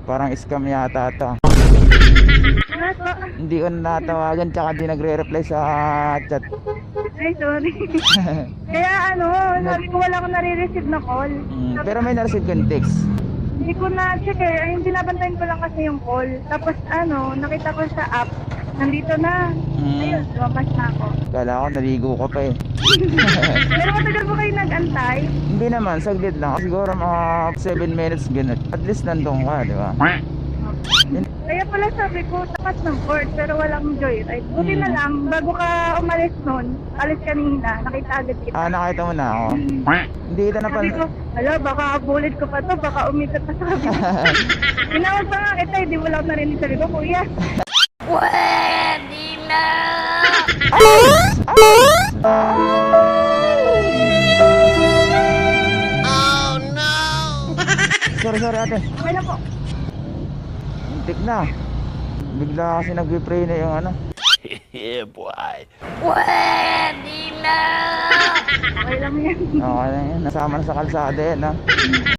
Parang scam yata ito. Hindi ko natawagan tsaka di nagre-reply sa chat. Ay, sorry. Kaya sabi ko wala akong nare-receive na call. Pero may na-receive ko yung text. Hindi ko na-check eh. Ayun, binabantayan ko lang kasi yung call. Tapos nakita ko sa app. Nandito na. Ayun, lumabas na ako. Kala ko naligo ko pa eh. Pero matagal po kayo nag-antay? Hindi naman, saglit lang. Siguro mga 7 minutes ganun. At least nandun ka, di ba? Kaya pala sabi ko, tapat ng port, pero walang joyride. Buti na lang, bago ka umalis nun, alis kanina, nakita agad kita. Nakita mo na ako. Hindi kita na Sabi ko, baka bullet ko pa to, baka umikat pa sa kabila. Tinawag pa nga kita, hindi mo lang narinig. Sabi ko, kuya. Pwede na! Oh no! Sorry ate. Okay na po. Tik na. Bigla kasi nag-pray na yung Yeah, boy. Pwede na! Okay lang yan. Okay lang yan. Nasama na sa kalsada yan